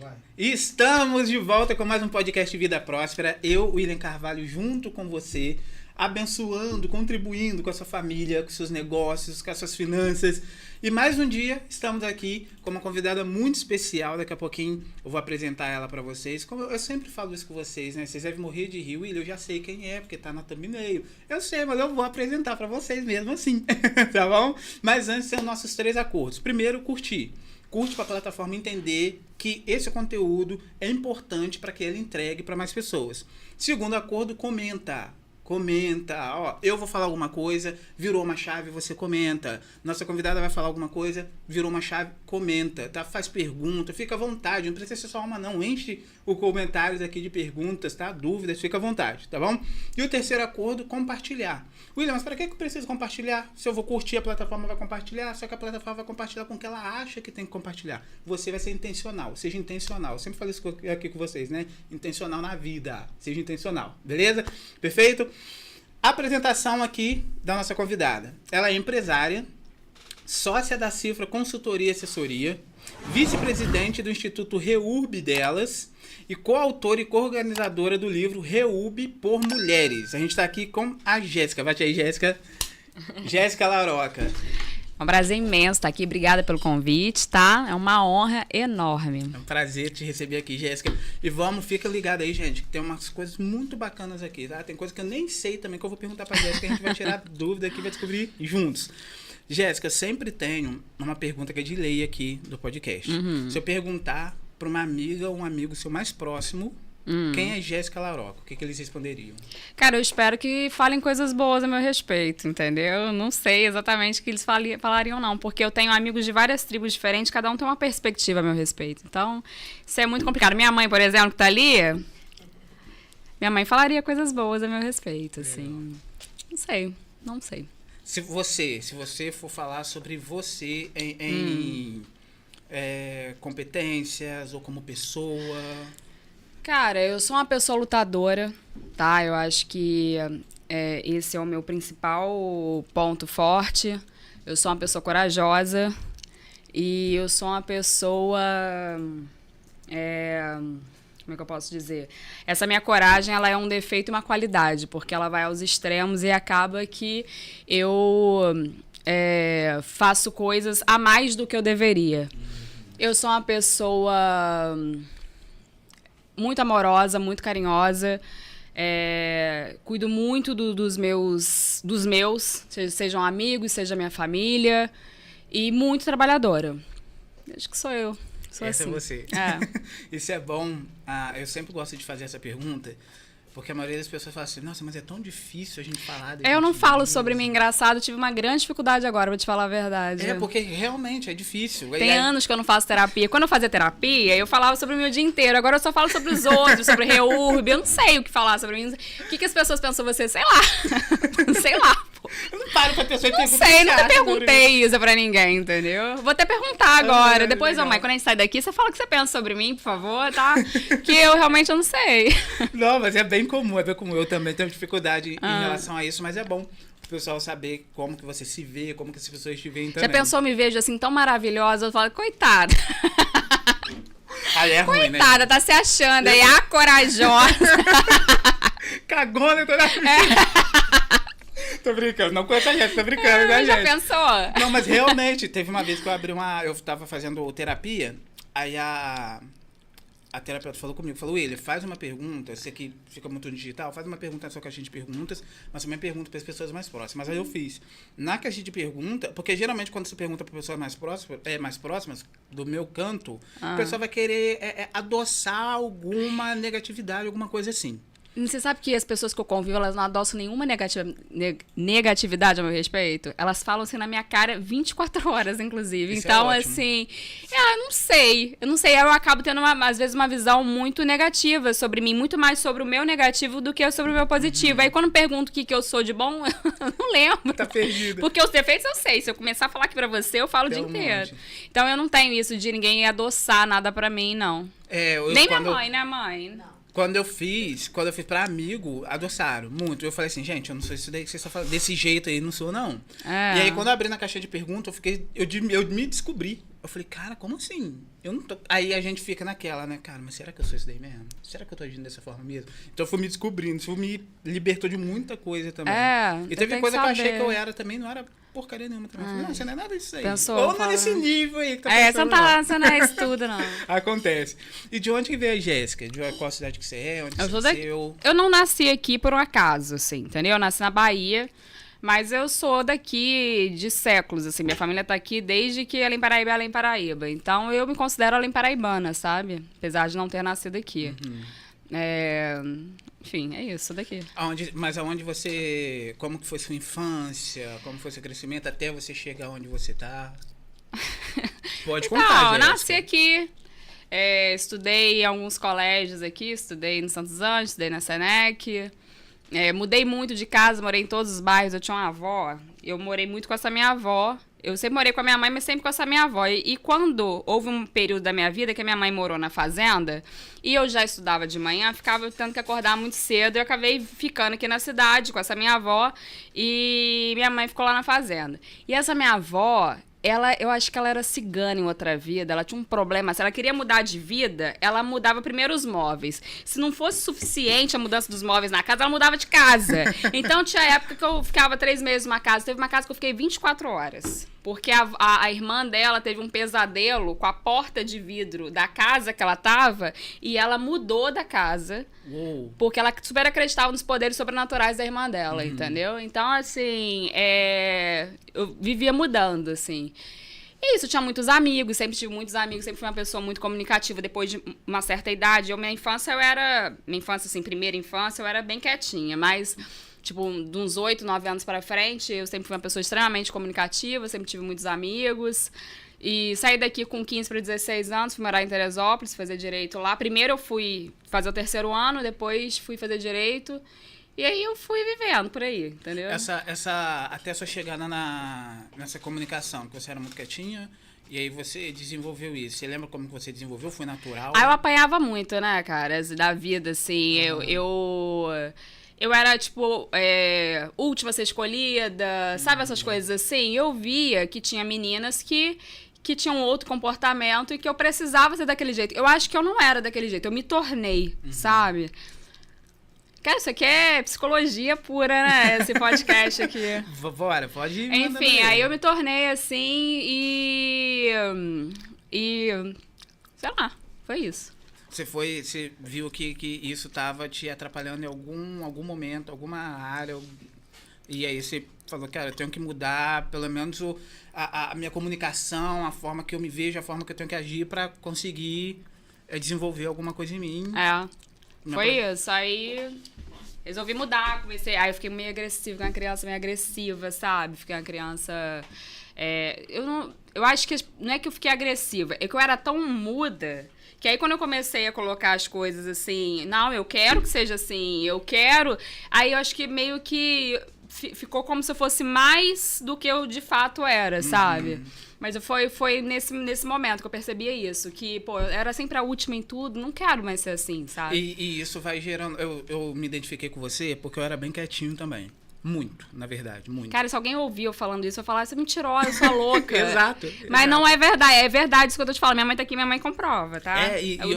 Vai. Estamos de volta com mais um podcast Vida Próspera. Eu, William Carvalho, junto com você, abençoando, contribuindo com a sua família, com seus negócios, com as suas finanças. E mais um dia estamos aqui com uma convidada muito especial. Daqui a pouquinho eu vou apresentar ela para vocês. Como eu sempre falo isso com vocês, né? Vocês devem morrer de rir. William, eu já sei quem é, porque tá na thumbnail. Eu sei, mas eu vou apresentar para vocês mesmo assim. Tá bom? Mas antes, são nossos 3 acordos. Primeiro, curtir. Curte para a plataforma entender que esse conteúdo é importante para que ele entregue para mais pessoas. Segundo acordo, comenta. Comenta, ó, eu vou falar alguma coisa, virou uma chave, você comenta. Nossa convidada vai falar alguma coisa, virou uma chave, comenta, tá? Faz pergunta, fica à vontade, não precisa ser só uma não, enche o comentário aqui de perguntas, tá? Dúvidas, fica à vontade, tá bom? E o terceiro acordo, compartilhar. William, mas para que eu preciso compartilhar? Se eu vou curtir, a plataforma vai compartilhar, só que a plataforma vai compartilhar com o que ela acha que tem que compartilhar. Você vai ser intencional, seja intencional. Eu sempre falo isso aqui com vocês, né? Intencional na vida, seja intencional, beleza? Perfeito? Apresentação aqui da nossa convidada. Ela é empresária, sócia da Cifra Consultoria e Assessoria, vice-presidente do Instituto REURB delas e coautora e co-organizadora do livro REURB por Mulheres. A gente está aqui com a Jéssica. Bate aí, Jéssica. Jéssica Laroca. É um prazer imenso estar aqui. Obrigada pelo convite, tá? É uma honra enorme. É um prazer te receber aqui, Jéssica. E vamos, fica ligado aí, gente, que tem umas coisas muito bacanas aqui, tá? Tem coisas que eu nem sei também, que eu vou perguntar pra Jéssica, a gente vai tirar dúvida aqui, vai descobrir juntos. Jéssica, sempre tenho uma pergunta que é de lei aqui do podcast. Se eu perguntar pra uma amiga ou um amigo seu mais próximo, quem é Jéssica Laroca? O que eles responderiam? Cara, eu espero que falem coisas boas a meu respeito, entendeu? Não sei exatamente o que eles falariam, não. Porque eu tenho amigos de várias tribos diferentes, cada um tem uma perspectiva a meu respeito. Então, isso é muito complicado. Minha mãe, por exemplo, que tá ali, minha mãe falaria coisas boas a meu respeito, assim. Não sei. Se você for falar sobre você em competências ou como pessoa... Cara, eu sou uma pessoa lutadora, tá? Eu acho que esse é o meu principal ponto forte. Eu sou uma pessoa corajosa e eu sou uma pessoa... como é que eu posso dizer? Essa minha coragem, ela é um defeito e uma qualidade, porque ela vai aos extremos e acaba que eu faço coisas a mais do que eu deveria. Eu sou uma pessoa... muito amorosa, muito carinhosa, cuido muito dos meus, sejam amigos, seja minha família, e muito trabalhadora. Acho que sou eu. Sou Essa assim. é você. Isso é bom. Eu sempre gosto de fazer essa pergunta, porque a maioria das pessoas fala assim, nossa, mas é tão difícil a gente falar... Eu não falo sobre mim engraçado, tive uma grande dificuldade agora, vou te falar a verdade. Porque realmente é difícil. Tem anos que eu não faço terapia. Quando eu fazia terapia, eu falava sobre o meu dia inteiro. Agora eu só falo sobre os outros, sobre REURB. Eu não sei o que falar sobre mim. O que as pessoas pensam sobre você? Sei lá. Sei lá, pô. Eu não paro pra pessoa e não sei, nunca perguntei isso pra ninguém, entendeu? Vou até perguntar agora. Depois, mãe, quando a gente sai daqui, você fala o que você pensa sobre mim, por favor, tá? Que eu realmente não sei. Não, mas é bem comum, Eu também tenho dificuldade em relação a isso, mas é bom o pessoal saber como que você se vê, como que as pessoas te veem também. Já pensou, me vejo assim, tão maravilhosa? Eu falo, coitada. É ruim, coitada, né? Tá se achando aí, a corajosa. Cagona toda Tô brincando, não conheço a gente, tô brincando, né, já gente? pensou? Não, mas realmente, teve uma vez que eu tava fazendo terapia, aí a terapeuta falou comigo, falou, William, faz uma pergunta, você que fica muito no digital, faz uma pergunta na sua caixinha de perguntas, mas também pergunta para as pessoas mais próximas. Aí eu fiz. Na caixinha de pergunta, porque geralmente quando você pergunta para pessoas mais próximas, do meu canto, a pessoa vai querer adoçar alguma negatividade, alguma coisa assim. Você sabe que as pessoas que eu convivo, elas não adoçam nenhuma negatividade a meu respeito? Elas falam assim na minha cara 24 horas, inclusive. Isso então, é ótimo. assim, eu não sei. Eu acabo tendo, às vezes, uma visão muito negativa sobre mim, muito mais sobre o meu negativo do que sobre o meu positivo. Aí, quando pergunto o que eu sou de bom, eu não lembro. Tá perdido. Porque os defeitos eu sei. Se eu começar a falar aqui pra você, eu falo o dia inteiro. Então, eu não tenho isso de ninguém adoçar nada pra mim, não. Nem minha mãe, né, mãe? Não. Quando eu fiz pra amigo, adoçaram muito. Eu falei assim, gente, eu não sou isso daí que vocês estão falando. Desse jeito aí, não sou, não. E aí, quando eu abri na caixinha de perguntas, eu me descobri. Eu falei, cara, como assim? Eu não tô... Aí a gente fica naquela, né, cara, mas será que eu sou isso daí mesmo? Será que eu tô agindo dessa forma mesmo? Então eu fui me descobrindo, isso me libertou de muita coisa também. E teve coisa que eu achei que eu era também, não era porcaria nenhuma também. Eu falei, não, você não é nada disso aí. Pensou, ou não é nesse nível aí que tá você não é isso tudo, não. Acontece. E de onde que veio a Jéssica? De qual cidade que você é? Onde você nasceu? Eu não nasci aqui por um acaso, assim, entendeu? Eu nasci na Bahia. Mas eu sou daqui de séculos, assim. Minha família tá aqui desde que Além Paraíba é Além Paraíba. Então, eu me considero Além Paraibana, sabe? Apesar de não ter nascido aqui. Enfim, é isso, daqui. Mas aonde você... Como que foi sua infância? Como foi seu crescimento até você chegar onde você tá? Pode contar, Então, eu Jéssica. nasci aqui. Estudei em alguns colégios aqui. Estudei no Santos Anjos, estudei na Senec. Mudei muito de casa, morei em todos os bairros. Eu tinha uma avó, eu morei muito com essa minha avó. Eu sempre morei com a minha mãe, mas sempre com essa minha avó. E quando houve um período da minha vida que a minha mãe morou na fazenda, e eu já estudava de manhã, ficava tendo que acordar muito cedo, eu acabei ficando aqui na cidade com essa minha avó, e minha mãe ficou lá na fazenda. E essa minha avó... eu acho que ela era cigana em outra vida, ela tinha um problema. Se ela queria mudar de vida, ela mudava primeiro os móveis. Se não fosse suficiente a mudança dos móveis na casa, ela mudava de casa. Então tinha época que eu ficava 3 meses numa casa. Teve uma casa que eu fiquei 24 horas. Porque a irmã dela teve um pesadelo com a porta de vidro da casa que ela tava e ela mudou da casa. Uou. Porque ela super acreditava nos poderes sobrenaturais da irmã dela, entendeu? Então, assim, eu vivia mudando, assim. E isso, eu tinha muitos amigos, sempre tive muitos amigos, sempre fui uma pessoa muito comunicativa. Depois de uma certa idade, minha infância, assim, primeira infância, eu era bem quietinha, mas... Tipo, de uns 8, 9 anos pra frente, eu sempre fui uma pessoa extremamente comunicativa, sempre tive muitos amigos. E saí daqui com 15 para 16 anos, fui morar em Teresópolis, fazer direito lá. Primeiro eu fui fazer o 3º ano, depois fui fazer direito. E aí eu fui vivendo por aí, entendeu? Até a sua chegada nessa comunicação, que você era muito quietinha, e aí você desenvolveu isso. Você lembra como que você desenvolveu? Foi natural? Eu apanhava muito, né, cara, da vida, assim. Eu era, tipo, última a ser escolhida, sabe essas coisas assim? Eu via que tinha meninas que tinham outro comportamento e que eu precisava ser daquele jeito. Eu acho que eu não era daquele jeito, eu me tornei, sabe? Cara, isso aqui é psicologia pura, né? Esse podcast aqui. Bora, pode ir. Enfim, aí eu me tornei assim e sei lá, foi isso. Você viu que isso estava te atrapalhando em algum momento, alguma área, e aí você falou, cara, eu tenho que mudar pelo menos a minha comunicação, a forma que eu me vejo, a forma que eu tenho que agir para conseguir desenvolver alguma coisa em mim. Foi isso. Aí resolvi mudar, aí eu fiquei meio agressiva, uma criança meio agressiva, sabe? Fiquei uma criança... eu acho que não é que eu fiquei agressiva, é que eu era tão muda... Que aí quando eu comecei a colocar as coisas assim, não, eu quero que seja assim, eu quero... Aí eu acho que meio que ficou como se eu fosse mais do que eu de fato era, sabe? Mas foi nesse momento que eu percebia isso, que, pô, eu era sempre a última em tudo, não quero mais ser assim, sabe? E isso vai gerando... Eu me identifiquei com você porque eu era bem quietinho também. Muito, na verdade, muito. Cara, se alguém ouvir eu falando isso, eu falar, você é mentirosa, eu sou louca. Exato. Mas não é verdade, é verdade isso que eu tô te falando. Minha mãe tá aqui, minha mãe comprova, tá?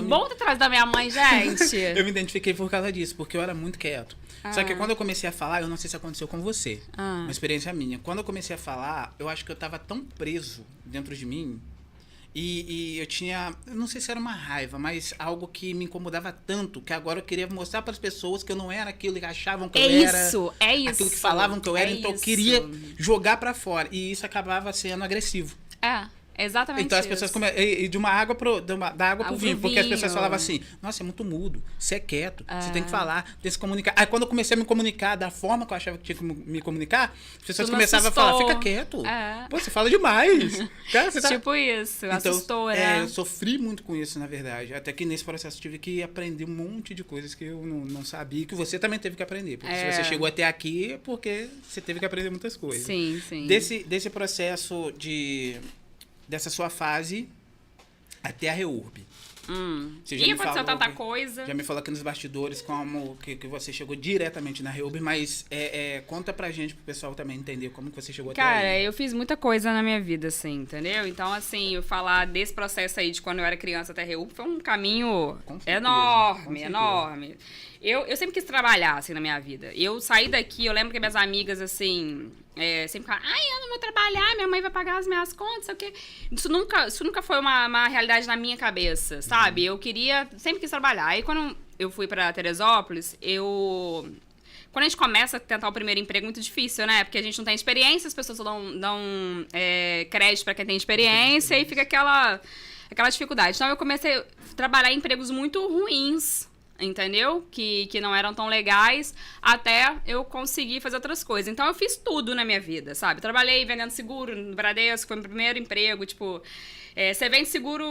Bom ter atrás da minha mãe, gente. Eu me identifiquei por causa disso, porque eu era muito quieto. Só que quando eu comecei a falar, eu não sei se aconteceu com você, uma experiência minha. Quando eu comecei a falar, eu acho que eu tava tão preso dentro de mim, e eu tinha, eu não sei se era uma raiva, mas algo que me incomodava tanto, que agora eu queria mostrar para as pessoas que eu não era aquilo que achavam que eu era. É isso. Aquilo que falavam que eu era, então eu queria jogar para fora. E isso acabava sendo agressivo. Exatamente. Então as pessoas e de uma água da água pro vinho, porque as pessoas falavam assim: nossa, é muito mudo, você é quieto, você tem que falar, tem que se comunicar. Aí quando eu comecei a me comunicar da forma que eu achava que tinha que me comunicar, as pessoas começavam a falar: fica quieto, pô, você fala demais. Cara, você tipo isso, então, assustou, né? Eu sofri muito com isso, na verdade. Até que nesse processo eu tive que aprender um monte de coisas que eu não sabia e que você também teve que aprender. Porque se você chegou até aqui é porque você teve que aprender muitas coisas. Sim, sim. Desse processo dessa sua fase até a REURB. Você E aconteceu tanta coisa. Já me falou aqui nos bastidores como que você chegou diretamente na Reúbe, mas conta pra gente, pro pessoal também entender como que você chegou até aí. Cara, eu fiz muita coisa na minha vida, assim, entendeu? Então, assim, eu falar desse processo aí de quando eu era criança até a Reúbe foi um caminho enorme. Eu sempre quis trabalhar, assim, na minha vida. Eu saí daqui, eu lembro que minhas amigas, assim, sempre falavam, eu não vou trabalhar, minha mãe vai pagar as minhas contas, sei o quê. Isso nunca foi uma realidade na minha cabeça, sabe? Eu sempre quis trabalhar. Aí, quando eu fui pra Teresópolis, quando a gente começa a tentar o primeiro emprego, é muito difícil, né? Porque a gente não tem experiência, as pessoas só dão crédito pra quem tem experiência e fica aquela dificuldade. Então, eu comecei a trabalhar em empregos muito ruins, entendeu? Que não eram tão legais, até eu conseguir fazer outras coisas. Então, eu fiz tudo na minha vida, sabe? Trabalhei vendendo seguro no Bradesco, foi meu primeiro emprego, tipo... você vende seguro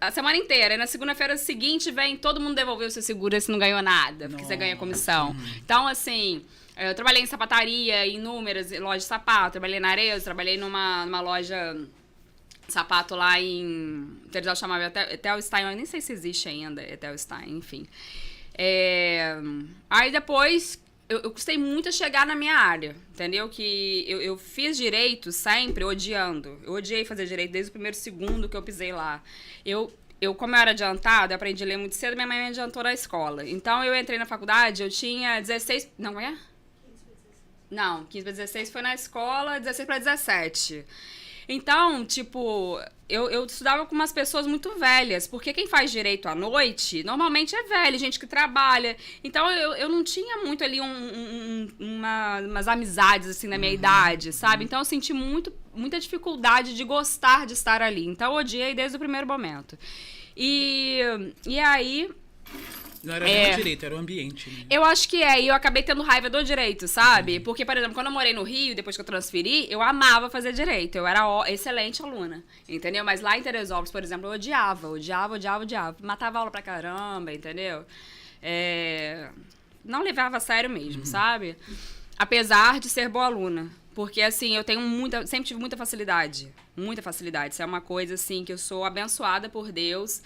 a semana inteira, e na segunda-feira seguinte vem todo mundo devolver o seu seguro e você não ganhou nada, porque você ganha comissão. Então, assim... eu trabalhei em sapataria, em inúmeras lojas de sapato, trabalhei na Arezzo, trabalhei numa loja... sapato lá em... Teresópolis chamava Etelstein, eu nem sei se existe ainda, Etelstein, enfim. Aí depois, eu custei muito a chegar na minha área, entendeu? Que eu fiz direito sempre odiando. Eu odiei fazer direito desde o primeiro segundo que eu pisei lá. Como eu era adiantada, eu aprendi a ler muito cedo, minha mãe me adiantou na escola. Então, eu entrei na faculdade, eu tinha 16... Não, como é? 15 para 16 foi na escola, 16 para 17. Então, tipo, eu estudava com umas pessoas muito velhas, porque quem faz direito à noite, normalmente é velho, gente que trabalha. Então, eu não tinha muito ali umas amizades, assim, na minha idade, sabe? Então, eu senti muita dificuldade de gostar de estar ali. Então, eu odiei desde o primeiro momento. E aí... Não era nem o direito, era o ambiente. Né? Eu acho que e eu acabei tendo raiva do direito, sabe? Porque, por exemplo, quando eu morei no Rio, depois que eu transferi, eu amava fazer direito. Eu era excelente aluna, entendeu? Mas lá em Teresópolis, por exemplo, eu odiava. Matava aula pra caramba, entendeu? Não levava a sério mesmo, sabe? Apesar de ser boa aluna. Porque, assim, eu tenho sempre tive muita facilidade. Muita facilidade. Isso é uma coisa, assim, que eu sou abençoada por Deus.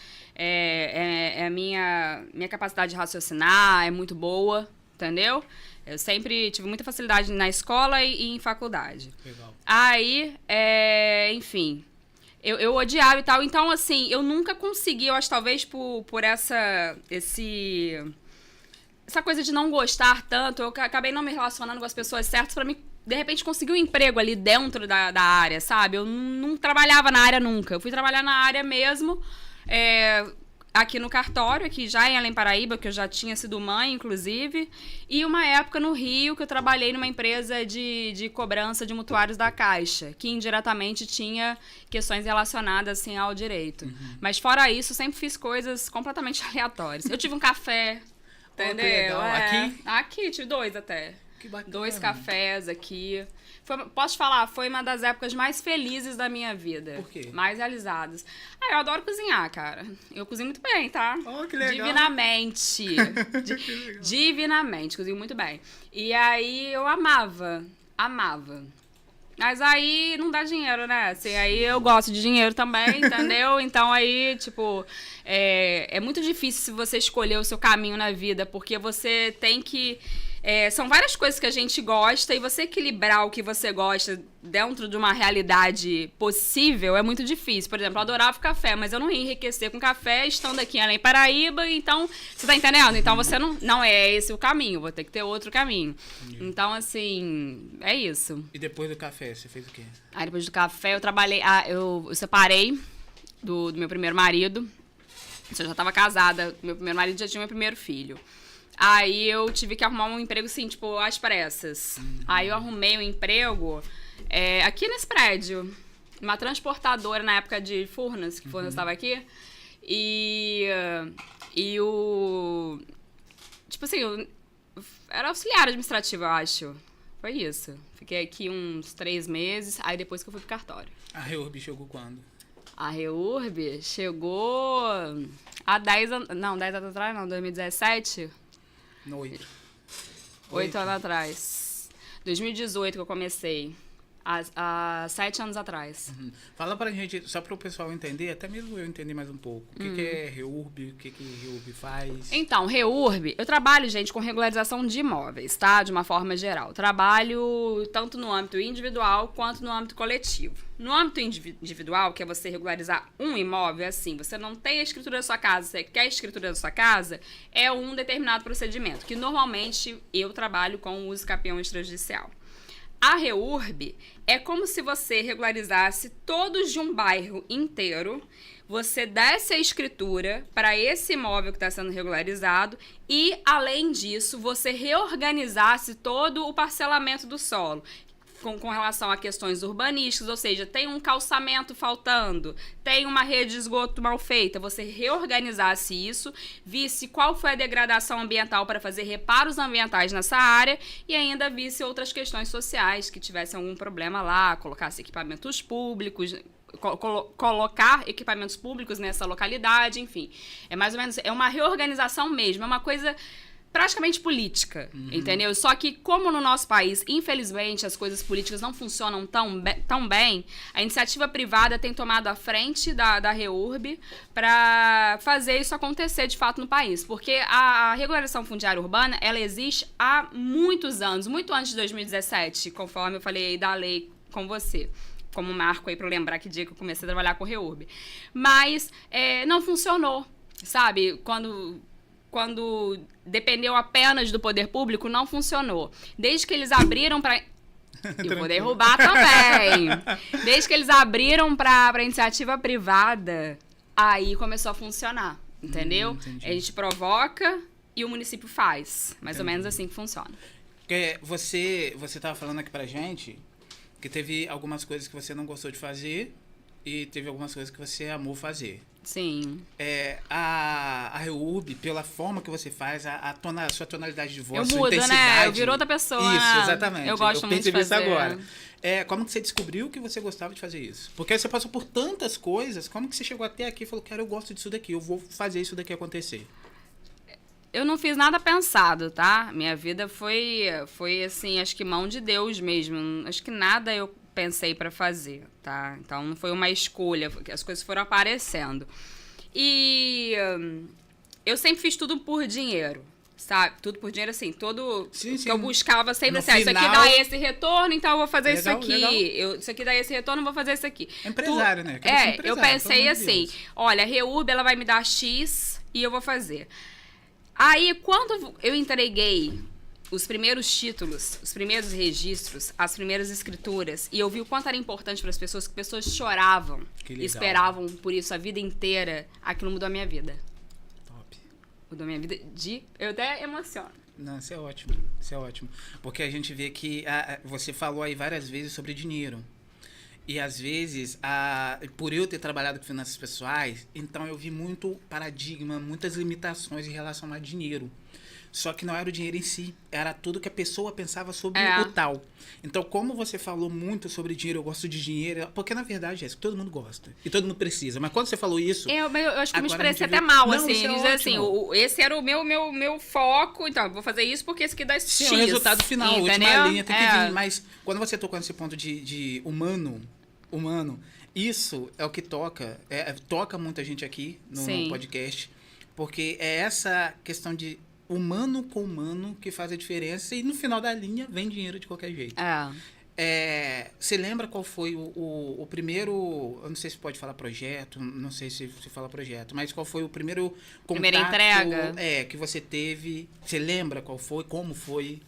A minha capacidade de raciocinar é muito boa, entendeu? Eu sempre tive muita facilidade na escola e em faculdade. Legal. Aí, enfim, eu odiava e tal. Então, assim, eu nunca consegui, eu acho, talvez por essa coisa de não gostar tanto, eu acabei não me relacionando com as pessoas certas pra mim, de repente, conseguir um emprego ali dentro da área, sabe? Eu não trabalhava na área nunca. Eu fui trabalhar na área mesmo, aqui no cartório, aqui já em Além Paraíba, que eu já tinha sido mãe, inclusive, e uma época no Rio, que eu trabalhei numa empresa de cobrança de mutuários da Caixa, que indiretamente tinha questões relacionadas, assim, ao direito. Mas, fora isso, sempre fiz coisas completamente aleatórias. Eu tive um café... Entendeu? Que legal. Aqui? Aqui, tive 2 até. Que bacana. 2 cafés aqui. Posso te falar, foi uma das épocas mais felizes da minha vida. Por quê? Mais realizadas. Eu adoro cozinhar, cara. Eu cozinho muito bem, tá? Oh, que legal. Divinamente. Divinamente, cozinho muito bem. E aí eu amava. Mas aí não dá dinheiro, né? Assim, aí eu gosto de dinheiro também, entendeu? Então aí, tipo, é muito difícil se você escolher o seu caminho na vida, porque você tem que... são várias coisas que a gente gosta, e você equilibrar o que você gosta dentro de uma realidade possível é muito difícil. Por exemplo, eu adorava café, mas eu não ia enriquecer com café estando aqui em Além Paraíba, então, você tá entendendo? Então você não é esse o caminho, vou ter que ter outro caminho. Então, assim, é isso. E depois do café, você fez o quê? Aí depois do café eu trabalhei, eu separei do meu primeiro marido, eu já estava casada, meu primeiro marido já tinha meu primeiro filho. Aí eu tive que arrumar um emprego, assim, tipo, às pressas. Aí eu arrumei um emprego aqui nesse prédio. Uma transportadora na época de Furnas, que Furnas estava aqui. E o... Tipo assim, eu era auxiliar administrativa, eu acho. Foi isso. Fiquei aqui uns 3 meses, aí depois que eu fui pro cartório. A Reurb chegou quando? A Reurb chegou há 10 anos... Não, 10 anos atrás não, 2017... No 8. 8 anos atrás. 2018 que eu comecei. Há 7 anos atrás. Fala pra gente, só para o pessoal entender, até mesmo eu entender mais um pouco. O que é REURB, o que REURB faz? Então, REURB, eu trabalho, gente, com regularização de imóveis, tá? De uma forma geral. Trabalho tanto no âmbito individual quanto no âmbito coletivo. No âmbito individual, que é você regularizar um imóvel, é assim, você não tem a escritura da sua casa, você quer a escritura da sua casa, é um determinado procedimento, que normalmente eu trabalho com o uso capião extrajudicial. A REURB é como se você regularizasse todos de um bairro inteiro, você desse a escritura para esse imóvel que está sendo regularizado e, além disso, você reorganizasse todo o parcelamento do solo. Com relação a questões urbanísticas, ou seja, tem um calçamento faltando, tem uma rede de esgoto mal feita, você reorganizasse isso, visse qual foi a degradação ambiental para fazer reparos ambientais nessa área e ainda visse outras questões sociais que tivessem algum problema lá, colocasse equipamentos públicos, colocar equipamentos públicos nessa localidade, enfim. É mais ou menos, é uma reorganização mesmo, é uma coisa praticamente política, entendeu? Só que como no nosso país, infelizmente, as coisas políticas não funcionam tão bem, a iniciativa privada tem tomado a frente da REURB para fazer isso acontecer de fato no país. Porque a regularização fundiária urbana, ela existe há muitos anos, muito antes de 2017, conforme eu falei aí da lei com você. Como marco aí para lembrar que dia que eu comecei a trabalhar com REURB. Mas não funcionou, sabe? Quando dependeu apenas do poder público, não funcionou. Desde que eles abriram para... Eu vou derrubar também. Desde que eles abriram para a iniciativa privada, aí começou a funcionar, entendeu? A gente provoca e o município faz. Mais ou menos assim que funciona. Você estava falando aqui pra gente que teve algumas coisas que você não gostou de fazer e teve algumas coisas que você amou fazer. Sim. A REURB, pela forma que você faz, a sua tonalidade de voz, eu sua mudo, intensidade... né? Eu viro outra pessoa. Isso, exatamente. Eu gosto muito de fazer. Isso agora. Como que você descobriu que você gostava de fazer isso? Porque você passou por tantas coisas, como que você chegou até aqui e falou, cara, eu gosto disso daqui, eu vou fazer isso daqui acontecer? Eu não fiz nada pensado, tá? Minha vida foi assim, acho que mão de Deus mesmo. Acho que nada eu pensei pra fazer, tá? Então não foi uma escolha, as coisas foram aparecendo. E eu sempre fiz tudo por dinheiro, sabe? Tudo por dinheiro, assim, sim. Que eu buscava sempre assim, final, isso aqui dá esse retorno, então eu vou fazer isso aqui. Legal. Isso aqui dá esse retorno, eu vou fazer isso aqui. Empresário, né? Eu pensei assim, olha, a REURB, ela vai me dar X e eu vou fazer. Aí, quando eu entreguei os primeiros títulos, os primeiros registros, as primeiras escrituras, e eu vi o quanto era importante para as pessoas, que pessoas choravam, esperavam por isso a vida inteira, aquilo mudou a minha vida. Top. Mudou a minha vida eu até emociono. Não, isso é ótimo, Porque a gente vê que você falou aí várias vezes sobre dinheiro. E às vezes, por eu ter trabalhado com finanças pessoais, então eu vi muito paradigma, muitas limitações em relação a dinheiro. Só que não era o dinheiro em si, era tudo que a pessoa pensava sobre o tal. Então, como você falou muito sobre dinheiro, eu gosto de dinheiro, porque na verdade, Jéssica, todo mundo gosta e todo mundo precisa. Mas quando você falou isso... Eu acho que eu me expressei até mal, não, assim. Dizer assim, esse era o meu foco, então eu vou fazer isso porque esse aqui dá X. Sim, o resultado final, entendeu? A última linha tem que vir. Mas quando você tocou nesse ponto de humano, isso é o que toca muita gente aqui no podcast, porque é essa questão de humano com humano que faz a diferença e no final da linha vem dinheiro de qualquer jeito. Você lembra qual foi o primeiro, eu não sei se pode falar projeto, não sei se fala projeto, mas qual foi o primeiro contato, primeira entrega que você teve? Você lembra qual foi, como foi?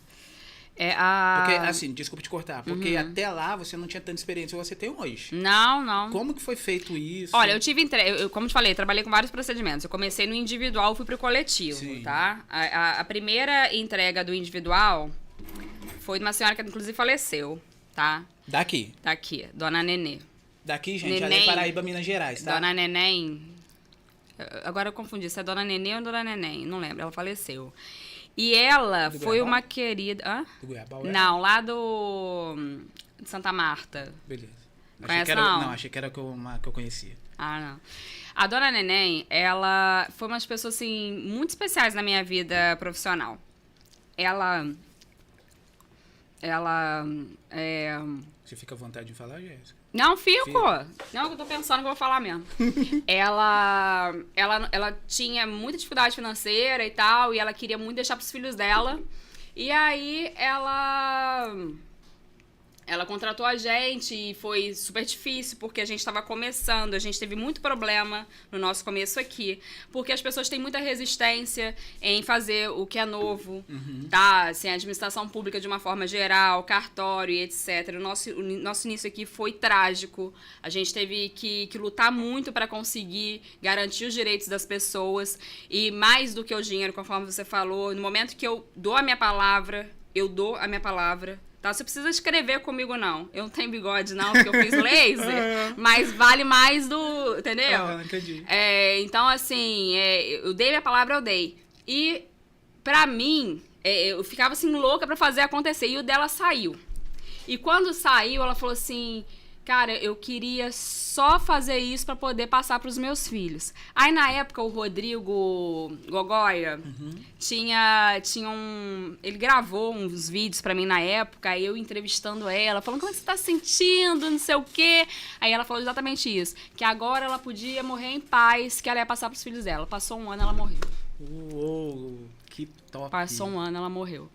Porque, assim, desculpa te cortar, porque até lá você não tinha tanta experiência que você tem hoje. Não. Como que foi feito isso? Olha, eu tive, como te falei, trabalhei com vários procedimentos. Eu comecei no individual, fui pro coletivo, Sim. tá? A primeira entrega do individual foi de uma senhora que inclusive faleceu, tá? Daqui, Dona Nenê. gente, ali é Paraíba, Minas Gerais, tá? Dona Neném, agora eu confundi, se é Dona Nenê ou Dona Neném, não lembro, ela faleceu. E ela foi uma querida... Hã? Do Goiabal, Não, lá de Santa Marta. Beleza. Conhece, não? Achei que era uma que eu conhecia. Não. A Dona Neném, ela foi uma das pessoas, assim, muito especiais na minha vida profissional. Ela ela... Você fica à vontade de falar, Jéssica? Não, fico. Não, eu tô pensando que eu vou falar mesmo. ela tinha muita dificuldade financeira e tal, e ela queria muito deixar pros filhos dela. E aí ela contratou a gente e foi super difícil porque a gente estava começando, a gente teve muito problema no nosso começo aqui, porque as pessoas têm muita resistência em fazer o que é novo, tá? Assim, a administração pública de uma forma geral, cartório e etc. O nosso início aqui foi trágico, a gente teve que lutar muito para conseguir garantir os direitos das pessoas e mais do que o dinheiro, conforme você falou, no momento que eu dou a minha palavra, tá? Você precisa escrever comigo, não. Eu não tenho bigode, não, porque eu fiz laser. Mas vale mais do... Entendeu? Entendi. Então, assim, eu dei minha palavra, eu dei. E, pra mim, eu ficava, assim, louca pra fazer acontecer. E o dela saiu. E quando saiu, ela falou assim... Cara, eu queria só fazer isso pra poder passar pros meus filhos. Aí, na época, o Rodrigo Gogoia tinha ele gravou uns vídeos pra mim na época, aí eu entrevistando ela, falando como é que você tá sentindo, não sei o quê. Aí ela falou exatamente isso, que agora ela podia morrer em paz, que ela ia passar pros filhos dela. Passou um ano, ela morreu. Uou, que top. Passou um ano, ela morreu.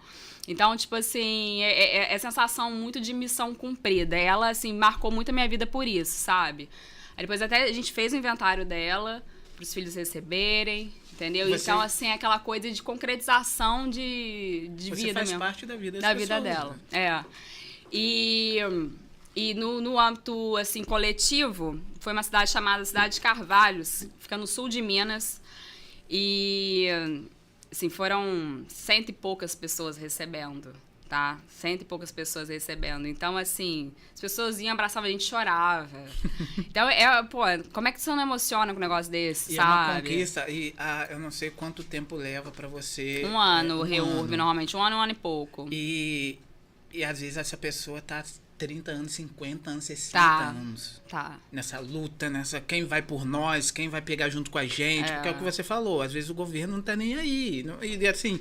Então, tipo assim, é sensação muito de missão cumprida. Ela, assim, marcou muito a minha vida por isso, sabe? Aí depois até a gente fez o inventário dela, pros filhos receberem, entendeu? Então, assim, é aquela coisa de concretização de vida mesmo. Você faz parte da vida da vida dela, né? E no âmbito, assim, coletivo, foi uma cidade chamada Cidade de Carvalhos, fica no sul de Minas, e... Assim, foram 100 e poucas pessoas recebendo, tá? 100 e poucas pessoas recebendo. Então, assim, as pessoas iam, abraçavam a gente, chorava. Então, como é que você não emociona com um negócio desse, sabe? É uma conquista, e eu não sei quanto tempo leva pra você... Um ano, REURB, normalmente. Um ano e pouco. E às vezes essa pessoa tá 30 anos, 50 anos, 60 anos. Tá. Nessa luta, quem vai por nós, quem vai pegar junto com a gente, porque é o que você falou, às vezes o governo não tá nem aí. E assim,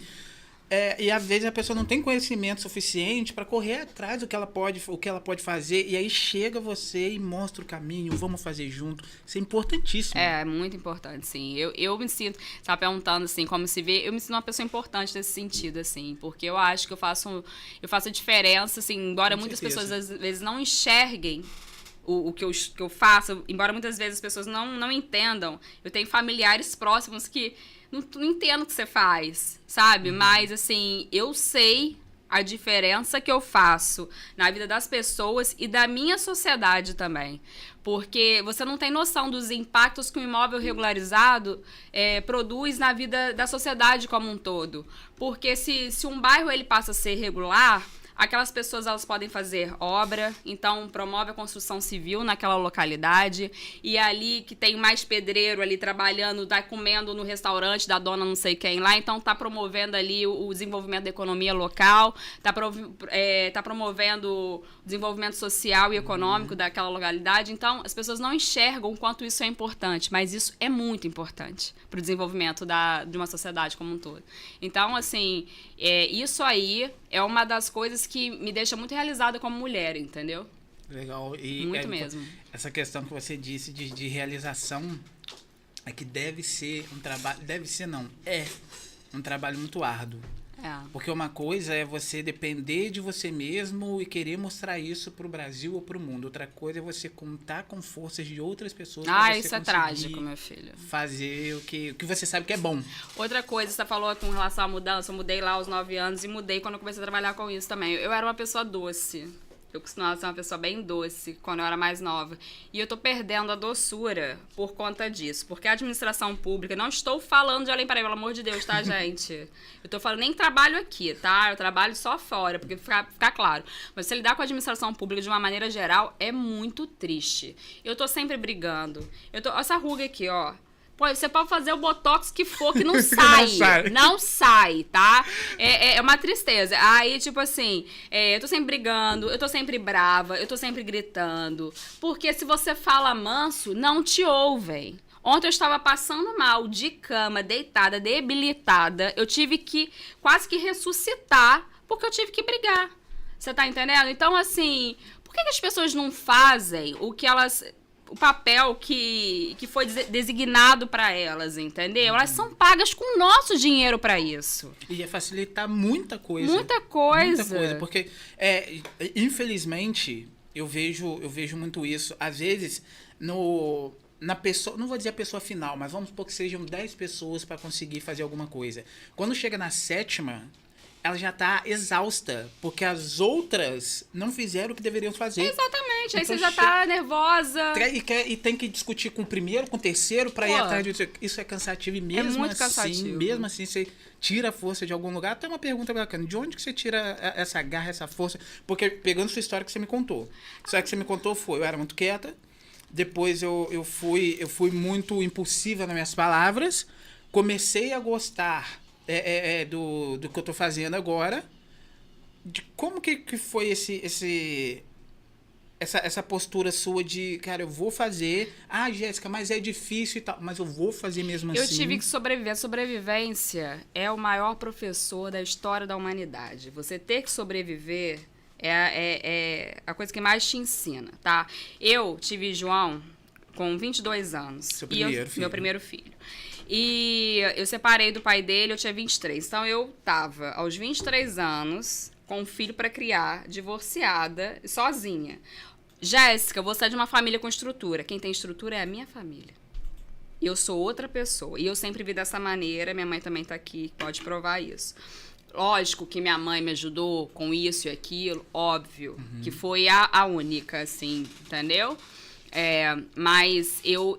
e às vezes a pessoa não tem conhecimento suficiente para correr atrás do que ela pode fazer, e aí chega você e mostra o caminho, vamos fazer junto. Isso é importantíssimo. É muito importante, sim. Eu me sinto, você tá perguntando assim, como se vê, eu me sinto uma pessoa importante nesse sentido, assim, porque eu acho que eu faço a diferença, assim, embora muitas pessoas às vezes não enxerguem o que eu faço, embora muitas vezes as pessoas não entendam, eu tenho familiares próximos que não entendo o que você faz, sabe? Mas, assim, eu sei a diferença que eu faço na vida das pessoas e da minha sociedade também. Porque você não tem noção dos impactos que um imóvel regularizado produz na vida da sociedade como um todo. Porque se um bairro ele passa a ser regular... Aquelas pessoas, elas podem fazer obra, então promove a construção civil naquela localidade, e ali que tem mais pedreiro ali trabalhando, tá comendo no restaurante da dona não sei quem lá, então tá promovendo ali o desenvolvimento da economia local, tá promovendo o desenvolvimento social e econômico daquela localidade, então as pessoas não enxergam o quanto isso é importante, mas isso é muito importante para o desenvolvimento de uma sociedade como um todo. Então, assim, isso aí é uma das coisas que me deixa muito realizada como mulher, entendeu? Legal. E muito mesmo. Essa questão que você disse de realização é que deve ser um trabalho... Deve ser, não. É um trabalho muito árduo. Porque uma coisa é você depender de você mesmo e querer mostrar isso pro Brasil ou pro mundo. Outra coisa é você contar com forças de outras pessoas. Isso é trágico, meu filho. Fazer o que você sabe que é bom. Outra coisa, você falou com relação à mudança. Eu mudei lá aos 9 anos e mudei quando eu comecei a trabalhar com isso também. Eu era uma pessoa doce. Eu costumava ser uma pessoa bem doce quando eu era mais nova. E eu tô perdendo a doçura por conta disso. Porque a administração pública... Não estou falando de além para aí, pelo amor de Deus, tá, gente? Eu tô falando, nem trabalho aqui, tá? Eu trabalho só fora, porque ficar claro. Mas você lidar com a administração pública de uma maneira geral é muito triste. Eu tô sempre brigando. Essa ruga aqui, ó. Pô, você pode fazer o botox que for, que não sai. Não sai, tá? É uma tristeza. Aí, tipo assim, eu tô sempre brigando, eu tô sempre brava, eu tô sempre gritando. Porque se você fala manso, não te ouvem. Ontem eu estava passando mal, de cama, deitada, debilitada. Eu tive que quase que ressuscitar, porque eu tive que brigar. Você tá entendendo? Então, assim, por que as pessoas não fazem o papel que foi designado para elas, entendeu? Elas são pagas com o nosso dinheiro para isso. Ia facilitar muita coisa. Muita coisa. Muita coisa, porque, infelizmente, eu vejo muito isso. Às vezes, na pessoa, não vou dizer a pessoa final, mas vamos supor que sejam 10 pessoas para conseguir fazer alguma coisa. Quando chega na 7ª, ela já tá exausta, porque as outras não fizeram o que deveriam fazer. Exatamente, aí então, você já tá nervosa. E tem que discutir com o primeiro, com o terceiro, para ir atrás disso. Isso é cansativo e mesmo muito assim, cansativo. mesmo assim, você tira a força de algum lugar. Até uma pergunta bacana, de onde que você tira essa garra, essa força? Porque pegando sua história que você me contou. A história que você me contou foi, eu era muito quieta, depois eu fui muito impulsiva nas minhas palavras, comecei a gostar do que eu tô fazendo agora, de como que foi essa postura sua de, cara, eu vou fazer, Jéssica, mas é difícil e tal, mas eu vou fazer mesmo assim. Eu tive que sobreviver. A sobrevivência é o maior professor da história da humanidade. Você ter que sobreviver é a coisa que mais te ensina, tá? Eu tive João com 22 anos. Seu primeiro filho. Meu primeiro filho. E eu separei do pai dele, eu tinha 23. Então, eu tava aos 23 anos, com um filho pra criar, divorciada, sozinha. Jéssica, você é de uma família com estrutura. Quem tem estrutura é a minha família. Eu sou outra pessoa. E eu sempre vi dessa maneira. Minha mãe também tá aqui, pode provar isso. Lógico que minha mãe me ajudou com isso e aquilo, óbvio. Que foi a única, assim, entendeu? Mas eu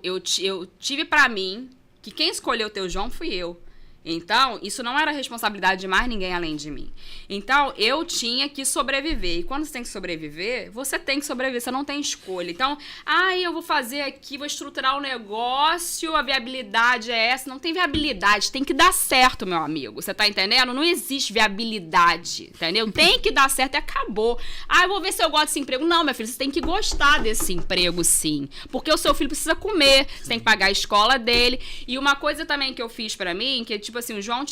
tive pra mim que quem escolheu ter o João fui eu. Então, isso não era responsabilidade de mais ninguém além de mim. Então, eu tinha que sobreviver. E quando você tem que sobreviver, você tem que sobreviver, você não tem escolha. Então, eu vou fazer aqui, vou estruturar o negócio, a viabilidade é essa. Não tem viabilidade, tem que dar certo, meu amigo. Você tá entendendo? Não existe viabilidade, entendeu? Tem que dar certo e acabou. Eu vou ver se eu gosto desse emprego. Não, meu filho, você tem que gostar desse emprego, sim. Porque o seu filho precisa comer, você tem que pagar a escola dele. E uma coisa também que eu fiz pra mim, que tipo assim, o João